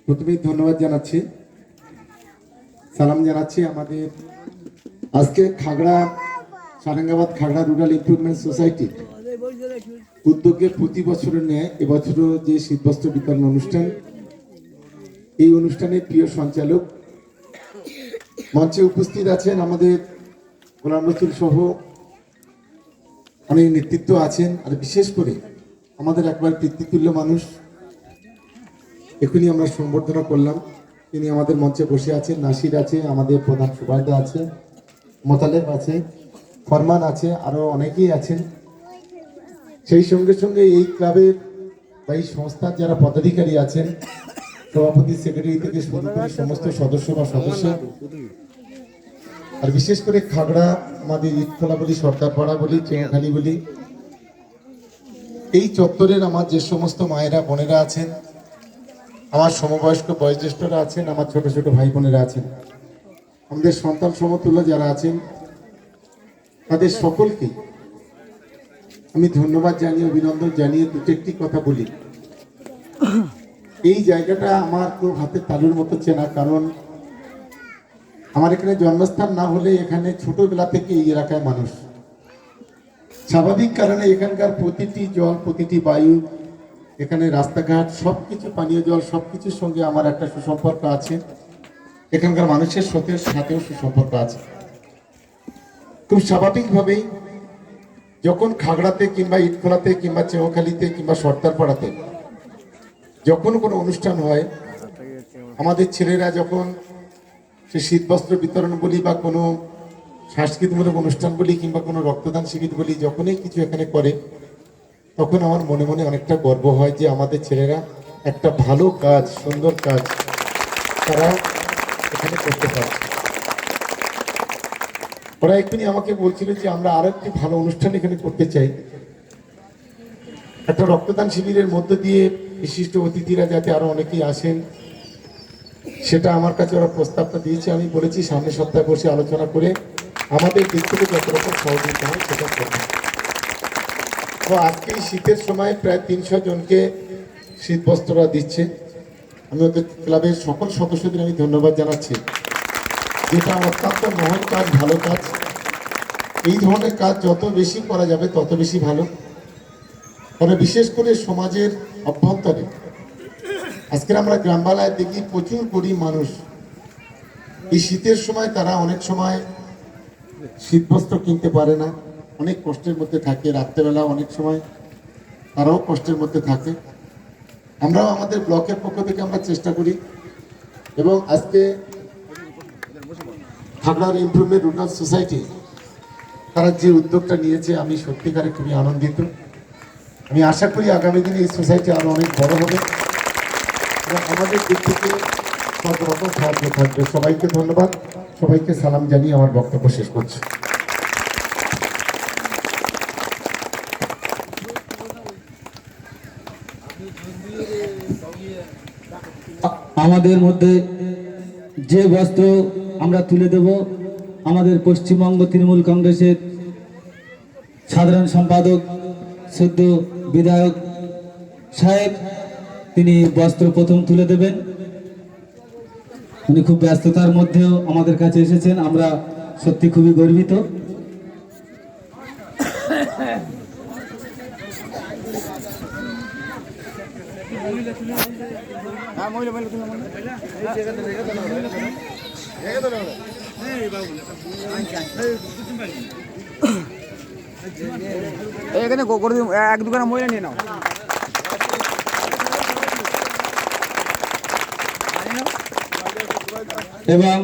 প্রথমেই ধন্যবাদ জানাচ্ছি, সালাম জানাচ্ছি আমাদের আজকে Khagra Sarengabad Khagra rural improvement society উদ্যোগে প্রতি বছরের ন্যায় এবছরও যে শীতবস্ত্র বিতরণ অনুষ্ঠান, এই অনুষ্ঠানের প্রিয় সঞ্চালক মঞ্চে উপস্থিত আছেন আমাদের গোলাম রসুল সহ অনেক নেতৃত্ব আছেন। আর বিশেষ করে আমাদের একবার পিতৃতুল্য মানুষ, এখনই আমরা সম্বর্ধনা করলাম, তিনি আমাদের মঞ্চে বসে আছেন। নাসির আছে, আমাদের প্রধান সুবাইদা আছে, মোতালেব আছে, ফরমান আছে, আরো অনেকেই আছেন। সেই সঙ্গে সঙ্গে এই ক্লাবের বা এই সংস্থার যারা পদাধিকারী আছেন, সভাপতি সেক্রেটারি থেকে শুরু করে সমস্ত সদস্য বা সদস্য, আর বিশেষ করে খাগড়া আমাদের ঈদখোলা বলি, সর্দারপাড়া বলি, চেঙ্গাখালী বলি, এই চত্বরের আমার যে সমস্ত মায়েরা বোনেরা আছেন, আমার সমবয়স্ক বয়োজ্যেষ্ঠরা আছেন, আমার ছোট ছোট ভাই বোনেরা আছেন, আমাদের সন্তান সমতুল্য যারা আছেন, তাদের সকলকে আমি ধন্যবাদ জানিয়ে অভিনন্দন জানিয়ে দুটো একটি কথা বলি। এই জায়গাটা আমার খুব হাতের তালুর মতো চেনা, কারণ আমার এখানে জন্মস্থান না হলে এখানে ছোটবেলা থেকে এই এলাকায় মানুষ, স্বাভাবিক কারণে এখানকার প্রতিটি জল, প্রতিটি বায়ু, এখানে রাস্তাঘাট, সবকিছু, পানীয় জল, সবকিছুর সঙ্গে আমার একটা সুসম্পর্ক আছে। এখানকার মানুষের সাথেও সুসম্পর্ক আছে। খুব স্বাভাবিকভাবেই যখন খাগড়াতে কিংবা ঈদখোলাতে কিংবা চেঙ্গাখালীতে কিংবা সর্দারপাড়াতে যখন কোনো অনুষ্ঠান হয়, আমাদের ছেলেরা যখন সে শীতবস্ত্র বিতরণ বলি বা কোনো সাংস্কৃতিকমূলক অনুষ্ঠান বলি কিংবা কোনো রক্তদান শিবির বলি, যখনই কিছু এখানে করে, তখন আমার মনে মনে অনেকটা গর্ব হয় যে আমাদের ছেলেরা একটা ভালো কাজ, সুন্দর কাজ তারা এখানে করতে পারছে। ওরা এক্ষুনি আমাকে বলছিল যে আমরা আরো একটি ভালো অনুষ্ঠান এখানে করতে চাই, একটা রক্তদান শিবিরের মধ্য দিয়ে বিশিষ্ট অতিথিরা যাতে আরো অনেকেই আসেন, সেটা আমার কাছে ওরা প্রস্তাবটা দিয়েছে। আমি বলেছি সামনের সপ্তাহে বসে আলোচনা করে আমাদের দিক থেকে যত রকম সহযোগিতা হয় সেটা করবো। তো আজকে শীতের সময় প্রায় 300 জনকে শীতবস্ত্ররা দিচ্ছে। আমি ওদের ক্লাবের সকল সদস্যদের আমি ধন্যবাদ জানাচ্ছি, যেটা অত্যন্ত মহৎ কাজ, ভালো কাজ। এই ধরনের কাজ যত বেশি করা যাবে তত বেশি ভালো, কারণ বিশেষ করে সমাজের অভ্যন্তরে আজকে আমরা গ্রামবালায় দেখি প্রচুর গরিব মানুষ এই শীতের সময় তারা অনেক সময় শীতবস্ত্র কিনতে পারে না, অনেক কষ্টের মধ্যে থাকে। রাত্রেবেলা অনেক সময় তারাও কষ্টের মধ্যে থাকে। আমরাও আমাদের ব্লকের পক্ষ থেকে আমরা চেষ্টা করি, এবং আজকে খাগড়ার ইমপ্রুভমেন্ট রুরাল সোসাইটি তারা যে উদ্যোগটা নিয়েছে, আমি সত্যিকারে খুবই আনন্দিত। আমি আশা করি আগামী দিনে এই সোসাইটি আরো অনেক বড় হবে এবং আমাদের দিক থেকে সব রকম সাহায্য থাকবে। সবাইকে ধন্যবাদ, সবাইকে সালাম জানিয়ে আমার বক্তব্য শেষ করছি। আমাদের মধ্যে যে বস্ত্র আমরা তুলে দেব, আমাদের পশ্চিমবঙ্গ তৃণমূল কংগ্রেসের সাধারণ সম্পাদক সদ্য বিধায়ক সাহেব, তিনি বস্ত্র প্রথম তুলে দেবেন। উনি খুব ব্যস্ততার মধ্যেও আমাদের কাছে এসেছেন, আমরা সত্যি খুবই গর্বিত। এখানে এক দুখানা মহিলা নিয়ে নাও। এবং